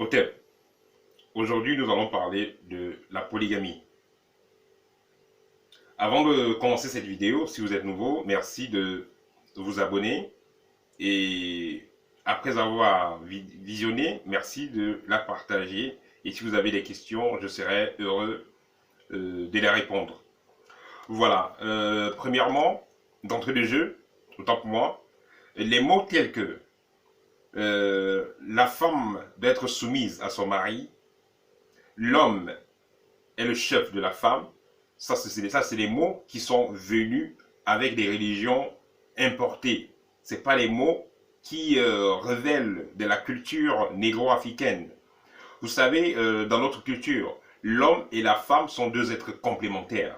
Hôtel, aujourd'hui nous allons parler de la polygamie. Avant de commencer cette vidéo, si vous êtes nouveau, merci de vous abonner et après avoir visionné, merci de la partager et si vous avez des questions, je serai heureux de les répondre. Voilà, premièrement, d'entrée de jeu, autant pour moi, les mots tels que la femme doit être soumise à son mari, l'homme est le chef de la femme. Ça, c'est les mots qui sont venus avec des religions importées. Ce pas les mots qui révèlent de la culture négro-africaine. Vous savez, dans notre culture, l'homme et la femme sont deux êtres complémentaires.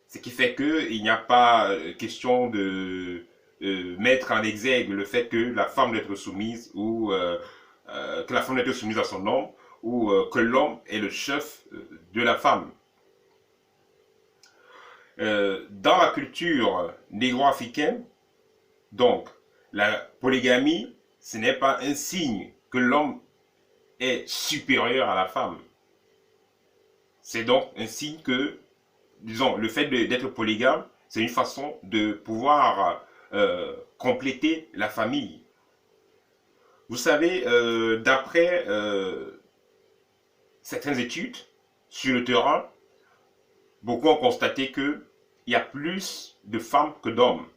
Ce qui fait qu'il n'y a pas question de mettre en exergue le fait que la femme doit être soumise ou que la femme doit être soumise à son homme ou que l'homme est le chef de la femme. Dans la culture négro-africaine, donc, la polygamie, ce n'est pas un signe que l'homme est supérieur à la femme. C'est donc un signe que, disons, le fait d'être polygame, c'est une façon de pouvoir compléter la famille. Vous savez, d'après certaines études sur le terrain, beaucoup ont constaté qu'il y a plus de femmes que d'hommes.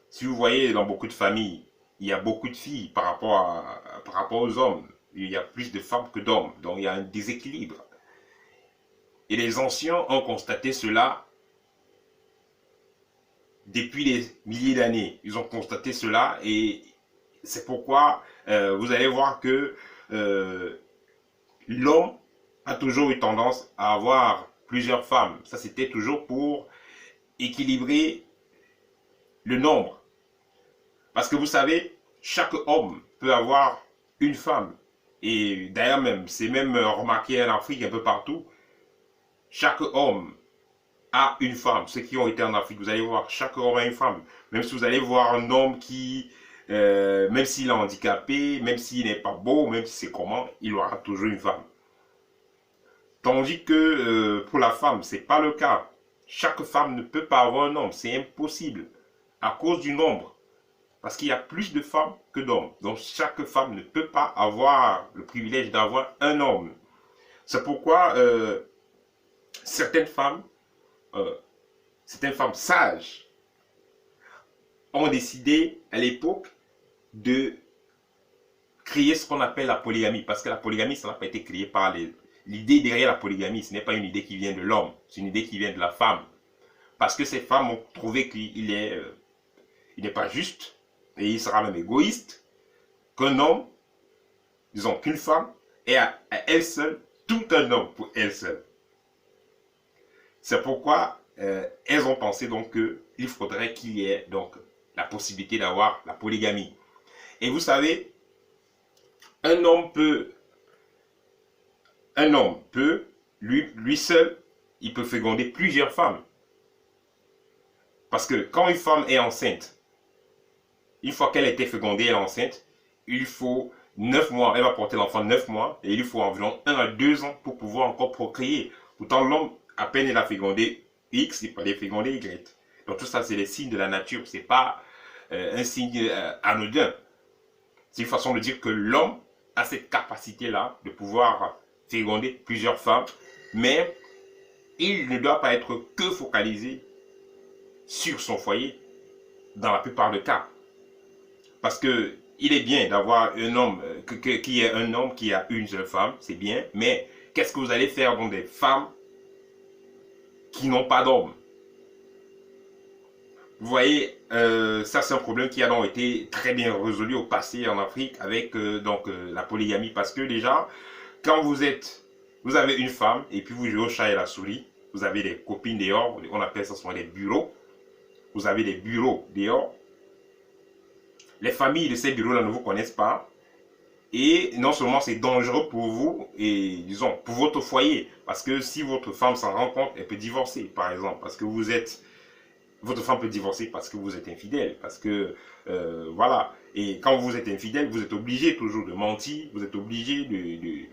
Si vous voyez dans beaucoup de familles, il y a beaucoup de filles par rapport aux hommes. Il y a plus de femmes que d'hommes. Donc il y a un déséquilibre. Et les anciens ont constaté cela depuis des milliers d'années. Ils ont constaté cela et c'est pourquoi vous allez voir que l'homme a toujours eu tendance à avoir plusieurs femmes. Ça, c'était toujours pour équilibrer le nombre. Parce que vous savez, chaque homme peut avoir une femme. Et d'ailleurs même, c'est même remarqué en Afrique un peu partout. Chaque homme a une femme. Ceux qui ont été en Afrique, vous allez voir, chaque homme a une femme. Même si vous allez voir un homme qui, même s'il est handicapé, même s'il n'est pas beau, même si c'est comment, il aura toujours une femme. Tandis que pour la femme, ce n'est pas le cas. Chaque femme ne peut pas avoir un homme. C'est impossible. À cause du nombre. Parce qu'il y a plus de femmes que d'hommes. Donc chaque femme ne peut pas avoir le privilège d'avoir un homme. C'est pourquoi certaines femmes sages ont décidé à l'époque de créer ce qu'on appelle la polygamie. Parce que la polygamie, ça n'a pas été créé par les... L'idée derrière la polygamie, ce n'est pas une idée qui vient de l'homme. C'est une idée qui vient de la femme. Parce que ces femmes ont trouvé qu'il n'est pas juste, et il sera même égoïste, qu'un homme, disons qu'une femme, ait à elle seule tout un homme pour elle seule. C'est pourquoi elles ont pensé donc qu'il faudrait qu'il y ait donc la possibilité d'avoir la polygamie. Et vous savez, un homme peut, lui seul, il peut féconder plusieurs femmes. Parce que quand une femme est enceinte, une fois qu'elle a été fécondée, elle est enceinte, il faut 9 mois, elle va porter l'enfant 9 mois, et il faut environ 1 à 2 ans pour pouvoir encore procréer. Pourtant, l'homme, à peine il a fécondé X, il peut féconder Y. Donc tout ça, c'est les signes de la nature, c'est pas un signe anodin. C'est une façon de dire que l'homme a cette capacité-là de pouvoir féconder plusieurs femmes, mais il ne doit pas être que focalisé sur son foyer, dans la plupart des cas. Parce que il est bien d'avoir un homme, qui est un homme qui a une seule femme, c'est bien, mais qu'est-ce que vous allez faire dans des femmes qui n'ont pas d'homme? Vous voyez, ça c'est un problème qui a donc été très bien résolu au passé en Afrique avec la polygamie. Parce que déjà, quand vous avez une femme et puis vous jouez au chat et la souris, vous avez des copines dehors, on appelle ça souvent des bureaux. Vous avez des bureaux dehors. Les familles de ces bureaux-là ne vous connaissent pas. Et non seulement c'est dangereux pour vous, et disons, pour votre foyer. Parce que si votre femme s'en rend compte, elle peut divorcer, par exemple. Parce que votre femme peut divorcer parce que vous êtes infidèle. Parce que, voilà. Et quand vous êtes infidèle, vous êtes obligé toujours de mentir, vous êtes obligé de-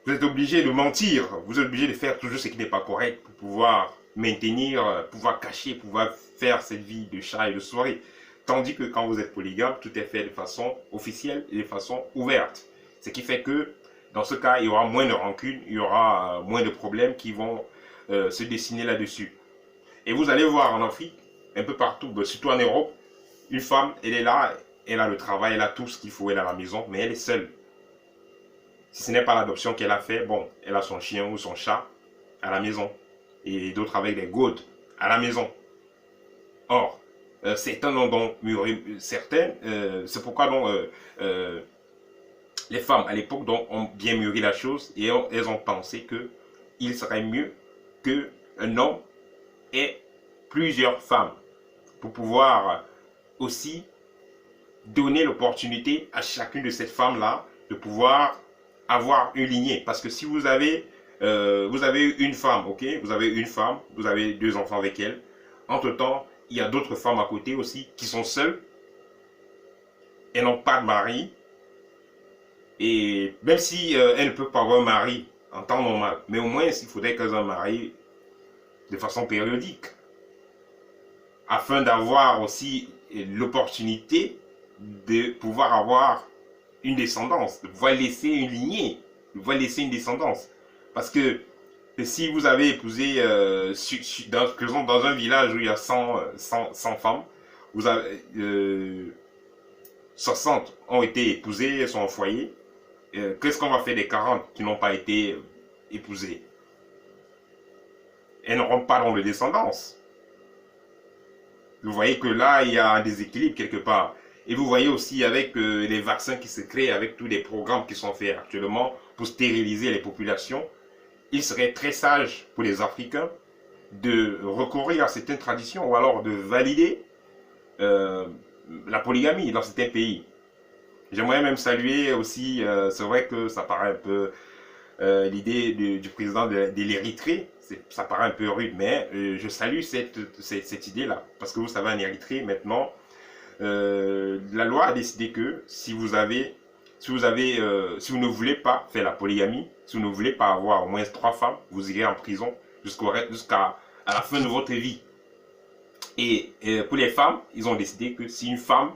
vous êtes obligé de mentir, vous êtes obligé de faire toujours ce qui n'est pas correct pour pouvoir maintenir, pouvoir cacher, pouvoir faire cette vie de chat et de souris. Tandis que quand vous êtes polygame, tout est fait de façon officielle et de façon ouverte. Ce qui fait que dans ce cas, il y aura moins de rancune, il y aura moins de problèmes qui vont se dessiner là-dessus. Et vous allez voir en Afrique, un peu partout, surtout en Europe, une femme, elle est là, elle a le travail, elle a tout ce qu'il faut, elle est à la maison, mais elle est seule. Si ce n'est pas l'adoption qu'elle a fait, bon, elle a son chien ou son chat à la maison. Et d'autres avec des godes à la maison. Or, certains ont donc mûri, certains, c'est pourquoi donc, les femmes à l'époque ont bien mûri la chose et elles ont pensé que il serait mieux qu'un homme ait plusieurs femmes pour pouvoir aussi donner l'opportunité à chacune de ces femmes-là de pouvoir avoir une lignée. Parce que si vous avez une femme, ok, vous avez une femme, vous avez 2 enfants avec elle, entre-temps, il y a d'autres femmes à côté aussi qui sont seules, elles n'ont pas de mari, et même si elles ne peuvent pas avoir un mari en temps normal, mais au moins il faudrait qu'elles aient un mari de façon périodique, afin d'avoir aussi l'opportunité de pouvoir avoir une descendance, de pouvoir laisser une lignée, de pouvoir laisser une descendance. Parce que si vous avez épousé dans un village où il y a 100 femmes, vous avez, 60 ont été épousées, sont au foyer. Qu'est-ce qu'on va faire des 40 qui n'ont pas été épousées? Elles n'auront pas de descendance. Vous voyez que là, il y a un déséquilibre quelque part. Et vous voyez aussi avec les vaccins qui se créent, avec tous les programmes qui sont faits actuellement pour stériliser les populations, il serait très sage pour les Africains de recourir à certaines traditions ou alors de valider la polygamie dans certains pays. J'aimerais même saluer aussi, c'est vrai que ça paraît un peu l'idée du président de l'Érythrée, ça paraît un peu rude, mais je salue cette idée-là. Parce que vous savez, en Érythrée, maintenant, la loi a décidé que si vous ne voulez pas faire la polygamie, si vous ne voulez pas avoir au moins 3 femmes, vous irez en prison jusqu'à la fin de votre vie. Et pour les femmes, ils ont décidé que si une femme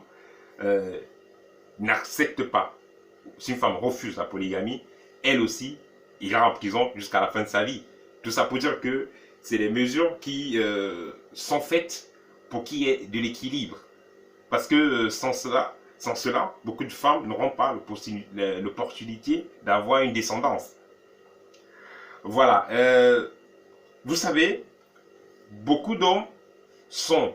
n'accepte pas, si une femme refuse la polygamie, elle aussi ira en prison jusqu'à la fin de sa vie. Tout ça pour dire que c'est des mesures qui sont faites pour qu'il y ait de l'équilibre. Parce que sans cela, beaucoup de femmes n'auront pas l'opportunité d'avoir une descendance. Voilà. Vous savez, beaucoup d'hommes sont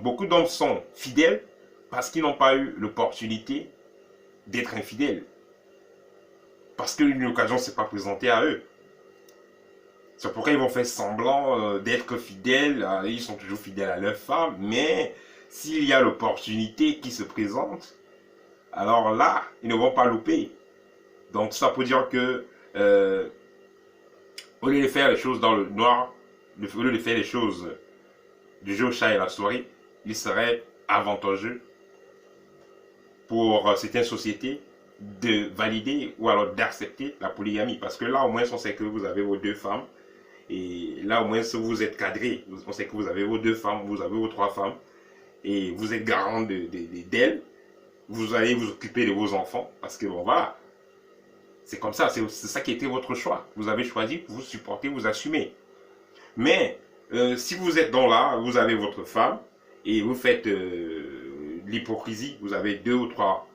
beaucoup d'hommes sont fidèles parce qu'ils n'ont pas eu l'opportunité d'être infidèles. Parce qu'une occasion ne s'est pas présentée à eux. C'est pourquoi ils vont faire semblant d'être fidèles. Ils sont toujours fidèles à leur femme. Mais s'il y a l'opportunité qui se présente, alors là, ils ne vont pas louper. Donc ça peut dire que au lieu de faire les choses dans le noir, au lieu de faire les choses du jeu au chat et la souris, il serait avantageux pour certaines sociétés de valider ou alors d'accepter la polygamie. Parce que là, au moins, on sait que vous avez vos 2 femmes. Et là, au moins, si vous êtes cadré, on sait que vous avez vos 2 femmes, vous avez vos 3 femmes. Et vous êtes garant d'elles. Vous allez vous occuper de vos enfants. Parce que, bon, voilà. C'est comme ça. C'est ça qui était votre choix. Vous avez choisi, vous supportez, vous assumez. Mais, si vous êtes dans là, vous avez votre femme. Et vous faites l'hypocrisie. Vous avez 2 ou 3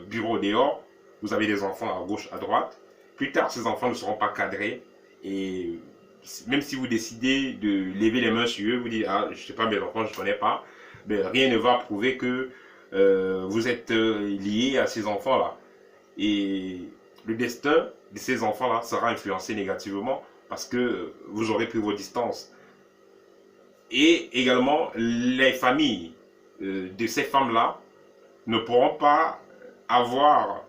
bureaux dehors. Vous avez des enfants à gauche, à droite. Plus tard, ces enfants ne seront pas cadrés. Et même si vous décidez de lever les mains sur eux, vous dites, ah, je ne sais pas, mes enfants, je ne connais pas, mais rien ne va prouver que vous êtes lié à ces enfants-là. Et le destin de ces enfants-là sera influencé négativement parce que vous aurez pris vos distances. Et également, les familles de ces femmes-là ne pourront pas avoir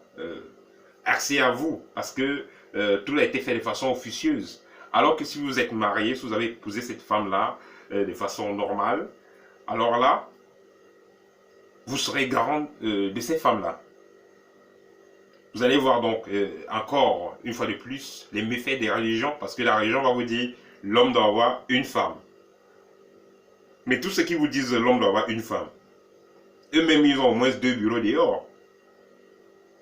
accès à vous parce que tout a été fait de façon officieuse. Alors que si vous êtes marié, si vous avez épousé cette femme-là, de façon normale, alors là, vous serez garant de ces femmes-là. Vous allez voir donc encore une fois de plus les méfaits des religions, parce que la religion va vous dire l'homme doit avoir une femme. Mais tous ceux qui vous disent l'homme doit avoir une femme, eux-mêmes ils ont au moins 2 bureaux dehors.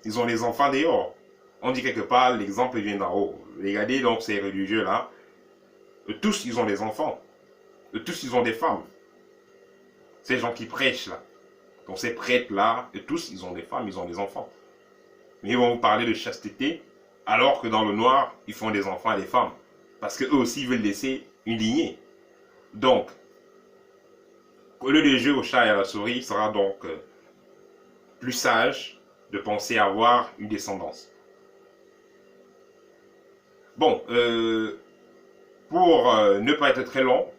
Ils ont les enfants dehors. On dit quelque part l'exemple vient d'en haut. Regardez donc ces religieux-là, tous ils ont des enfants, tous ils ont des femmes. Ces gens qui prêchent là, donc ces prêtres-là, tous ils ont des femmes, ils ont des enfants. Mais ils vont vous parler de chasteté, alors que dans le noir, ils font des enfants et des femmes. Parce qu'eux aussi, ils veulent laisser une lignée. Donc, au lieu de jouer au chat et à la souris, il sera donc plus sage de penser avoir une descendance. Bon, pour ne pas être très long,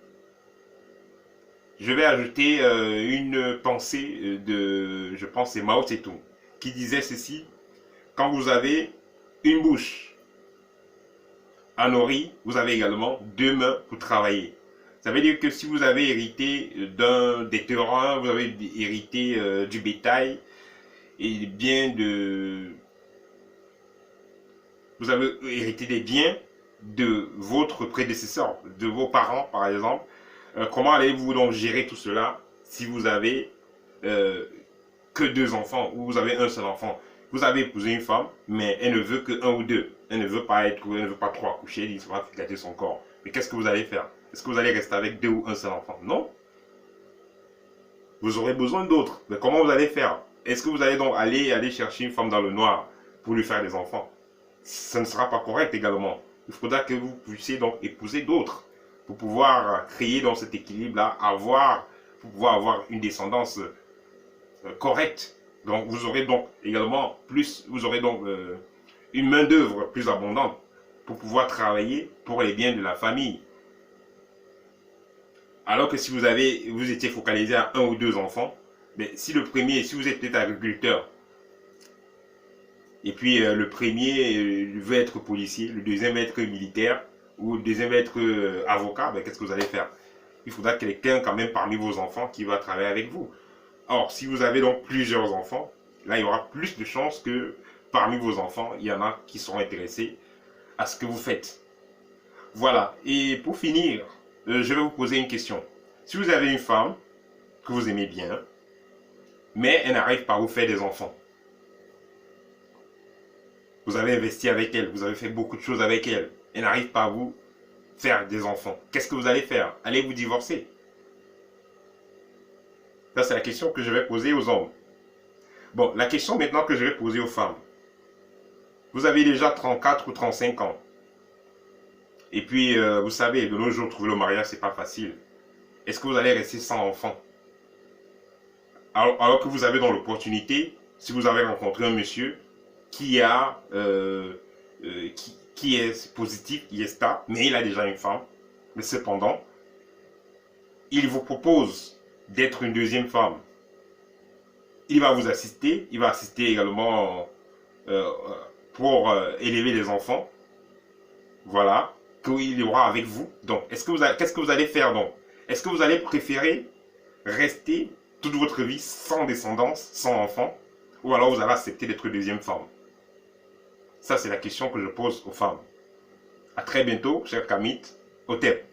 je vais ajouter une pensée de, je pense, c'est Mao Tse-tung, qui disait ceci: quand vous avez une bouche à nourrir, vous avez également 2 mains pour travailler. Ça veut dire que si vous avez hérité des terrains, vous avez hérité du bétail, et bien vous avez hérité des biens de votre prédécesseur, de vos parents par exemple, comment allez-vous donc gérer tout cela si vous avez que 2 enfants ou vous avez un seul enfant? Vous avez épousé une femme, mais elle ne veut que 1 ou 2. Elle ne veut pas 3 accoucher, il va gâter son corps. Mais qu'est-ce que vous allez faire? Est-ce que vous allez rester avec 2 ou un seul enfant? Non. Vous aurez besoin d'autres. Mais comment vous allez faire? Est-ce que vous allez donc aller chercher une femme dans le noir pour lui faire des enfants? Ça ne sera pas correct également. Il faudra que vous puissiez donc épouser d'autres pour pouvoir créer dans cet équilibre-là, pour pouvoir avoir une descendance correcte. Donc vous aurez donc également une main d'œuvre plus abondante pour pouvoir travailler pour les biens de la famille. Alors que si vous étiez focalisé à 1 ou 2 enfants, mais si vous êtes peut-être agriculteur, et puis le premier veut être policier, le deuxième veut être militaire, ou le deuxième veut être avocat, ben, qu'est-ce que vous allez faire? Il faudra quelqu'un quand même parmi vos enfants qui va travailler avec vous. Or, si vous avez donc plusieurs enfants, là il y aura plus de chances que parmi vos enfants, il y en a qui seront intéressés à ce que vous faites. Voilà, et pour finir, je vais vous poser une question. Si vous avez une femme que vous aimez bien, mais elle n'arrive pas à vous faire des enfants, vous avez investi avec elle, vous avez fait beaucoup de choses avec elle, elle n'arrive pas à vous faire des enfants, qu'est-ce que vous allez faire? Allez vous divorcer? Ça, c'est la question que je vais poser aux hommes. Bon, la question maintenant que je vais poser aux femmes. Vous avez déjà 34 ou 35 ans. Et puis, vous savez, de nos jours, trouver le mariage, c'est pas facile. Est-ce que vous allez rester sans enfant? Alors que vous avez dans l'opportunité, si vous avez rencontré un monsieur qui est positif, qui est stable, mais il a déjà une femme, mais cependant, il vous propose d'être une deuxième femme. Il va vous assister, il va assister également pour élever les enfants. Voilà, qu'il y aura avec vous. Donc, qu'est-ce que vous allez faire donc? Est-ce que vous allez préférer rester toute votre vie sans descendance, sans enfant, ou alors vous allez accepter d'être deuxième femme? Ça, c'est la question que je pose aux femmes. À très bientôt, chers Kamites. Otep.